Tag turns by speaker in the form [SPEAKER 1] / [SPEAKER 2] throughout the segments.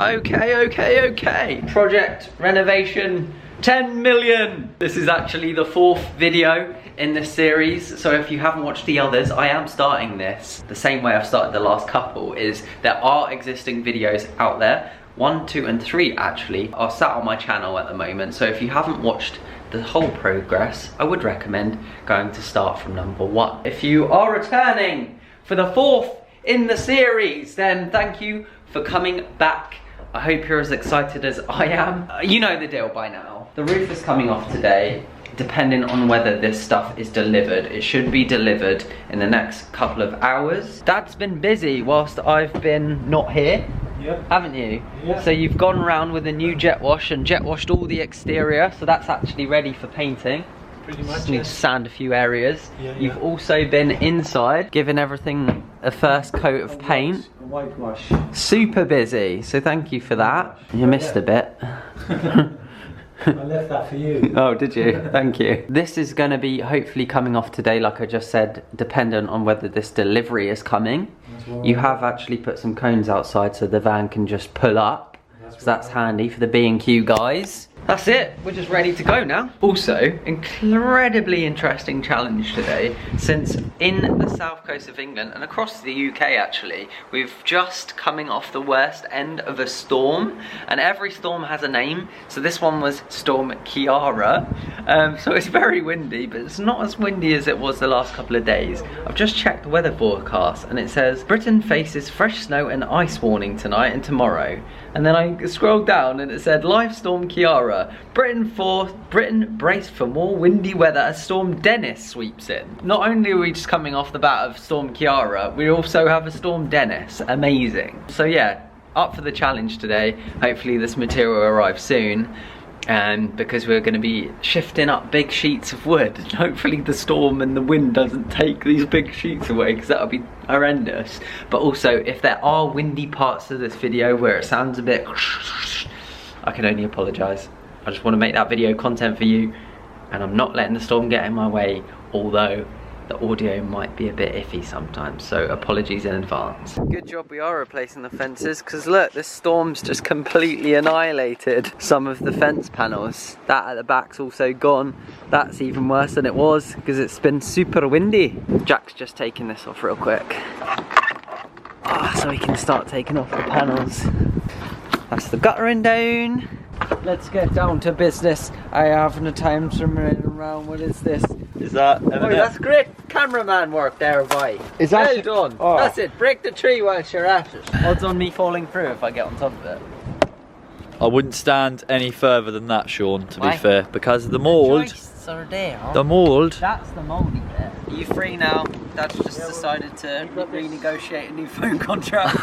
[SPEAKER 1] Okay. Project Renovation 10 million. This is actually the 4th video in this series, so if you haven't watched the others, I am starting this the same way I've started the last couple. Is there are existing videos out there, 1, 2 and 3 actually are sat on my channel at the moment, so if you haven't watched the whole progress, I would recommend going to start from number 1. If you are returning for the 4th in the series, then thank you for coming back. I hope you're as excited as I am. You know the deal by now. The roof is coming off today, depending on whether this stuff is delivered. It should be delivered in the next couple of hours. Dad's been busy whilst I've been not here. Yep. Haven't you? Yeah. So you've gone around with a new jet wash and jet washed all the exterior, so that's actually ready for painting. Pretty much. Just need to sand a few areas. Yeah, you've also been inside, giving everything a first coat of paint. Whitewash. Super busy, so thank you for that. You missed a bit.
[SPEAKER 2] I left that for you.
[SPEAKER 1] Oh, did you? Thank you. This is going to be hopefully coming off today, like I just said, dependent on whether this delivery is coming. You have actually put some cones outside so the van can just pull up. So that's handy for the B&Q guys. That's it, we're just ready to go now. Also, incredibly interesting challenge today, since in the south coast of England and across the UK actually, we've just coming off the worst end of a storm, and every storm has a name. So this one was Storm Kiara. So it's very windy, but it's not as windy as it was the last couple of days. I've just checked the weather forecast and it says Britain faces fresh snow and ice warning tonight and tomorrow. And then I scrolled down and it said live Storm Kiara. Britain braced for more windy weather as Storm Dennis sweeps in. Not only are we just coming off the bat of Storm Kiara, we also have a Storm Dennis. Amazing. So yeah, up for the challenge today. Hopefully this material arrives soon. Because we're going to be shifting up big sheets of wood. And hopefully the storm and the wind doesn't take these big sheets away, because that would be horrendous. But also, if there are windy parts of this video where it sounds a bit, I can only apologise. I just want to make that video content for you, and I'm not letting the storm get in my way, although the audio might be a bit iffy sometimes, so apologies in advance. Good job we are replacing the fences, because look, this storm's just completely annihilated some of the fence panels. That at the back's also gone. That's even worse than it was, because it's been super windy. Jack's just taking this off real quick. So we can start taking off the panels. That's the guttering down. Let's get down to business. I have no time to run around. What is this?
[SPEAKER 3] Is that?
[SPEAKER 1] Oh, that's great cameraman work there, boy.
[SPEAKER 3] Is that?
[SPEAKER 1] Well done. Oh. That's it. Break the tree whilst you're at it. Odds on me falling through if I get on top of it.
[SPEAKER 3] I wouldn't stand any further than that, Sean, to be fair, because the mould.
[SPEAKER 1] The joists are there.
[SPEAKER 3] The mould.
[SPEAKER 1] That's the mouldy bit. Are you free now? Dad's just decided to renegotiate a new phone contract.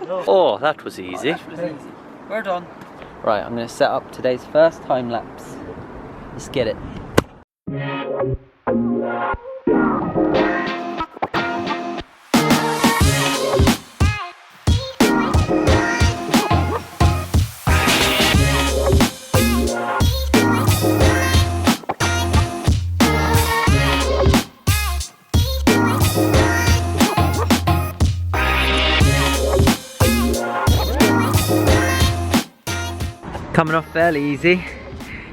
[SPEAKER 3] Oh, that was easy.
[SPEAKER 1] That was easy. We're done. Right, I'm going to set up today's first time lapse. Let's get it. Coming off fairly easy.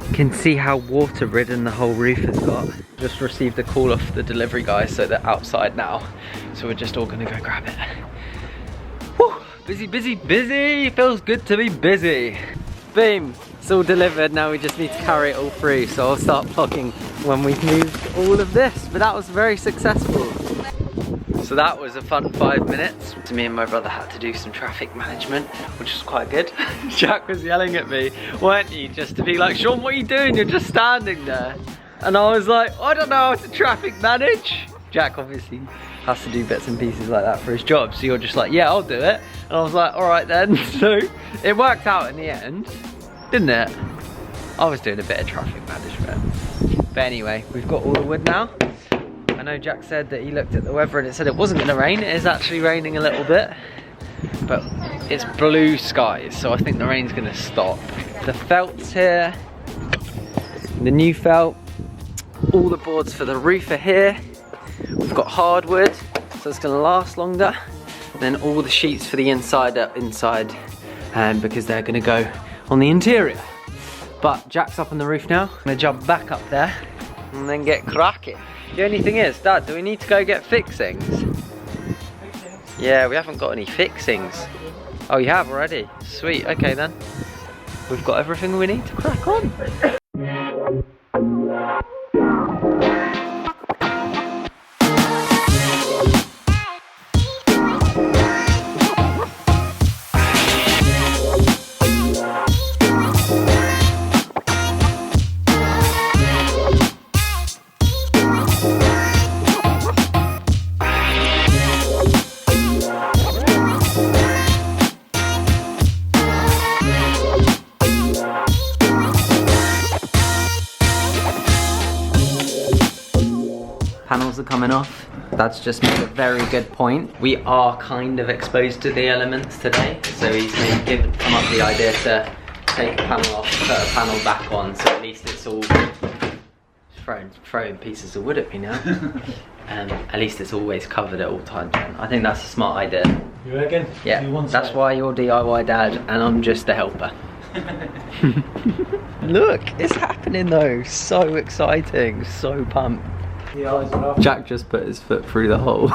[SPEAKER 1] You can see how water ridden the whole roof has got. Just received a call off the delivery guys, so they're outside now. So we're just all gonna go grab it. Whew, busy, busy, busy. Feels good to be busy. Boom, it's all delivered. Now we just need to carry it all through. So I'll start vlogging when we've moved all of this. But that was very successful. So that was a fun 5 minutes. So me and my brother had to do some traffic management, which was quite good. Jack was yelling at me, weren't you? Just to be like, Sean, what are you doing? You're just standing there. And I was like, I don't know how to traffic manage. Jack obviously has to do bits and pieces like that for his job. So you're just like, yeah, I'll do it. And I was like, all right then. So it worked out in the end, didn't it? I was doing a bit of traffic management. But anyway, we've got all the wood now. I know Jack said that he looked at the weather and it said it wasn't going to rain. It is actually raining a little bit, but it's blue skies, so I think the rain's going to stop. The felt's here, the new felt, all the boards for the roof are here. We've got hardwood, so it's going to last longer. And then all the sheets for the inside are inside because they're gonna go on the interior. But Jack's up on the roof now. I'm gonna jump back up there and then get cracking. The only thing is, Dad, do we need to go get fixings? Yeah, we haven't got any fixings. Oh, you have already? Sweet, okay then. We've got everything we need to crack on. Panels are coming off. That's just made a very good point. We are kind of exposed to the elements today, so he's come up with the idea to take a panel off, put a panel back on, so at least it's all throwing pieces of wood at me now. At least it's always covered at all times. I think that's a smart idea.
[SPEAKER 2] You reckon?
[SPEAKER 1] Yeah, that's why you're DIY dad and I'm just a helper. Look, it's happening though. So exciting, so pumped. Jack just put his foot through the hole.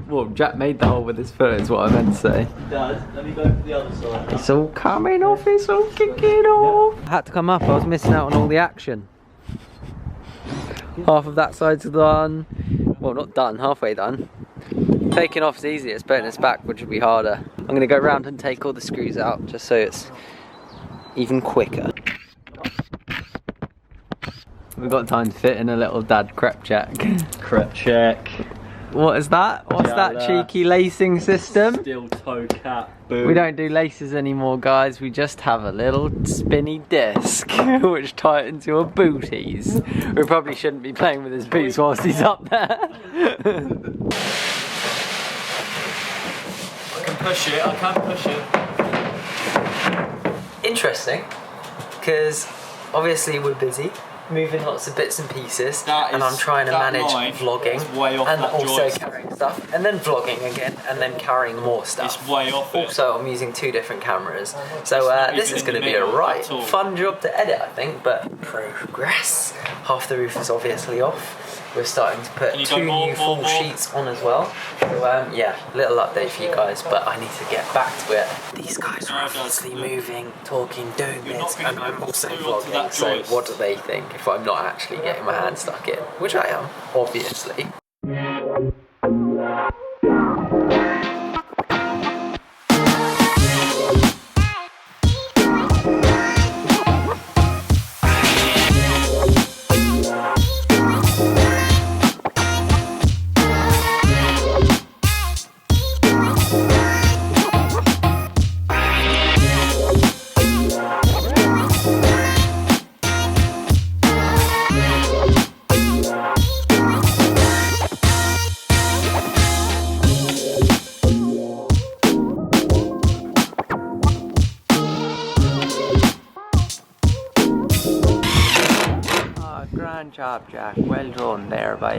[SPEAKER 1] Well, Jack made the hole with his foot is what I meant to say.
[SPEAKER 2] Dad, let me go to the other side.
[SPEAKER 1] It's all coming off, it's all kicking off. I had to come up, I was missing out on all the action. Half of that side's done. Well, not done, halfway done. Taking off is easy, it's putting us back, which would be harder. I'm going to go round and take all the screws out, just so it's even quicker. We've got time to fit in a little dad crep check.
[SPEAKER 3] Crep check.
[SPEAKER 1] What is that? What's that cheeky lacing system?
[SPEAKER 3] Steel toe cap. Boom.
[SPEAKER 1] We don't do laces anymore, guys. We just have a little spinny disc which tightens your booties. We probably shouldn't be playing with his boots whilst he's up there.
[SPEAKER 3] I can push it, I can push it.
[SPEAKER 1] Interesting, because obviously we're busy. Moving lots of bits and pieces, and I'm trying to manage vlogging and also carrying stuff, and then vlogging again, and then carrying more stuff.
[SPEAKER 3] It's way off it.
[SPEAKER 1] Also, I'm using 2 different cameras, so this is going to be a right fun job to edit, I think, but progress. Half the roof is obviously off. We're starting to put 2 new full sheets on as well. So yeah, little update for you guys, but I need to get back to it. These guys are obviously moving, talking, doing this, and I'm also vlogging, so what do they think if I'm not actually getting my hand stuck in? Which I am, obviously. Grand job, Jack. Well done there, by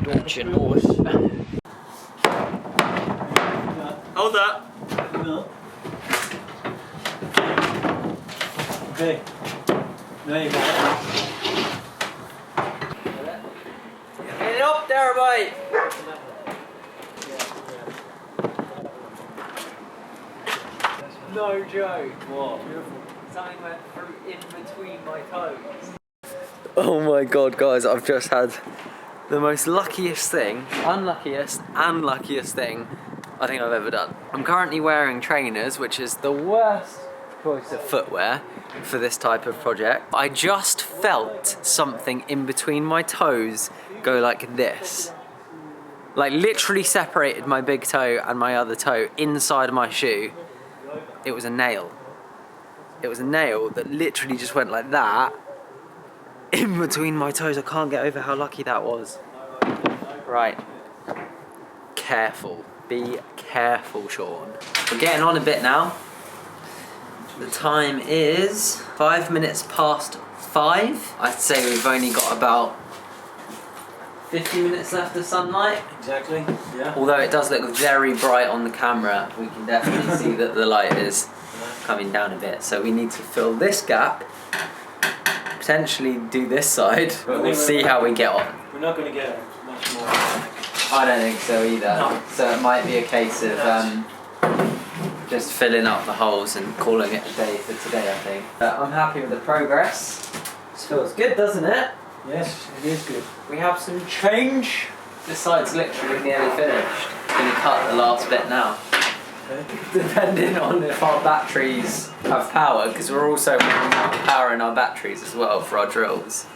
[SPEAKER 1] don't you know it?
[SPEAKER 3] Hold that.
[SPEAKER 2] No. Okay. There you go.
[SPEAKER 1] Get it up there, boy. No joke.
[SPEAKER 2] What?
[SPEAKER 1] Something went through in between my toes. Oh my god, guys, I've just had the most luckiest thing, unluckiest and luckiest thing I think I've ever done. I'm currently wearing trainers, which is the worst choice of footwear for this type of project. I just felt something in between my toes go like this. Like literally separated my big toe and my other toe inside my shoe. It was a nail. It was a nail that literally just went like that in between my toes. I can't get over how lucky that was. Right. Careful. Be careful, Sean. We're getting on a bit now. The time is 5 minutes past 5. I'd say we've only got about 50 minutes left of sunlight.
[SPEAKER 2] Exactly, yeah.
[SPEAKER 1] Although it does look very bright on the camera, we can definitely see that the light is coming down a bit, so we need to fill this gap, potentially do this side, but we'll see how we get on.
[SPEAKER 2] We're not going to get much more.
[SPEAKER 1] I don't think so either.
[SPEAKER 2] No.
[SPEAKER 1] So it might be a case of just filling up the holes and calling it a day for today, I think. But I'm happy with the progress. This feels good, doesn't it?
[SPEAKER 2] Yes, it is good.
[SPEAKER 1] We have some change. This side's literally nearly finished. Gonna cut the last bit now.
[SPEAKER 2] Okay.
[SPEAKER 1] Depending on if our batteries have power, because we're also running out of power in our batteries as well for our drills.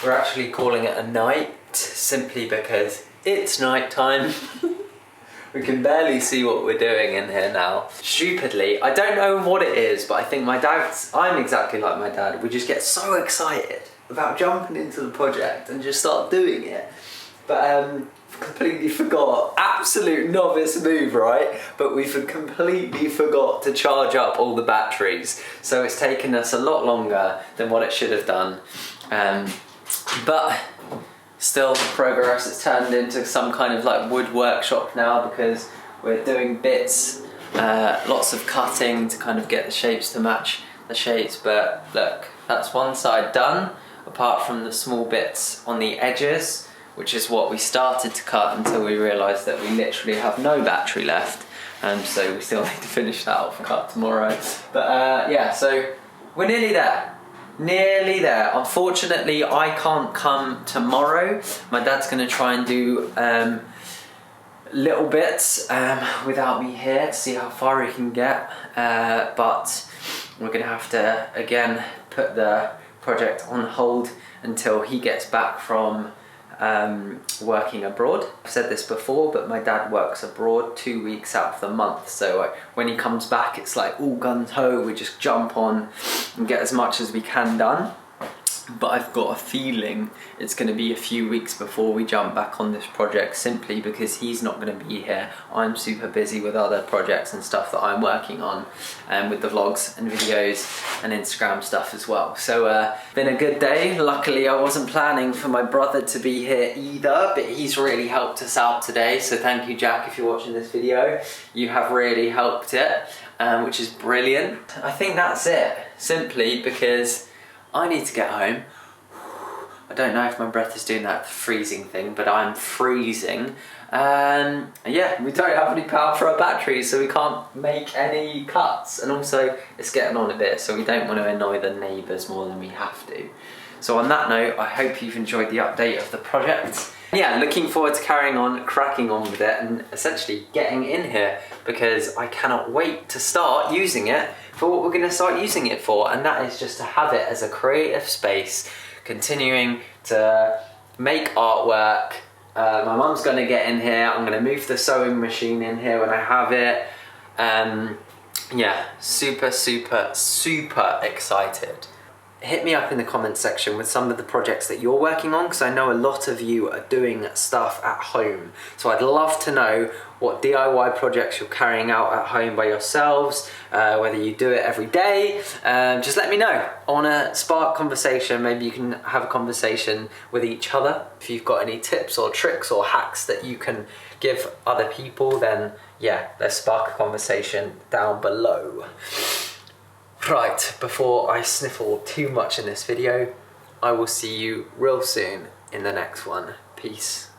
[SPEAKER 1] We're actually calling it a night simply because it's night time. We can barely see what we're doing in here now. Stupidly, I don't know what it is, but I think I'm exactly like my dad. We just get so excited about jumping into the project and just start doing it. But completely forgot, absolute novice move, right? But we completely forgot to charge up all the batteries. So it's taken us a lot longer than what it should have done. But still, progress has turned into some kind of like wood workshop now, because we're doing bits, lots of cutting to kind of get the shapes to match the shapes. But look, that's one side done, apart from the small bits on the edges, which is what we started to cut until we realised that we literally have no battery left. So we still need to finish that off and cut tomorrow. But yeah, so we're nearly there. Nearly there. Unfortunately, I can't come tomorrow. My dad's going to try and do little bits without me here to see how far he can get. But we're going to have to, again, put the project on hold until he gets back from working abroad. I've said this before, but my dad works abroad 2 weeks out of the month, so when he comes back it's like all guns ho, we just jump on and get as much as we can done. But I've got a feeling it's going to be a few weeks before we jump back on this project, simply because he's not going to be here. I'm super busy with other projects and stuff that I'm working on, and with the vlogs and videos and Instagram stuff as well. So been a good day. Luckily I wasn't planning for my brother to be here either, but he's really helped us out today, so thank you, Jack, if you're watching this video. You have really helped it, which is brilliant. I think that's it, simply because I need to get home. I don't know if my breath is doing that freezing thing, but I'm freezing. Yeah, we don't have any power for our batteries, so we can't make any cuts. And also, it's getting on a bit, so we don't want to annoy the neighbours more than we have to. So on that note, I hope you've enjoyed the update of the project. Yeah, looking forward to carrying on, cracking on with it, and essentially getting in here, because I cannot wait to start using it for what we're going to start using it for, and that is just to have it as a creative space, continuing to make artwork. My mum's going to get in here. I'm going to move the sewing machine in here when I have it. Yeah, super, super, super excited. Hit me up in the comments section with some of the projects that you're working on, because I know a lot of you are doing stuff at home. So I'd love to know what DIY projects you're carrying out at home by yourselves, whether you do it every day. Just let me know. I want to spark conversation. Maybe you can have a conversation with each other. If you've got any tips or tricks or hacks that you can give other people, then yeah, let's spark a conversation down below. Right, before I sniffle too much in this video, I will see you real soon in the next one. Peace.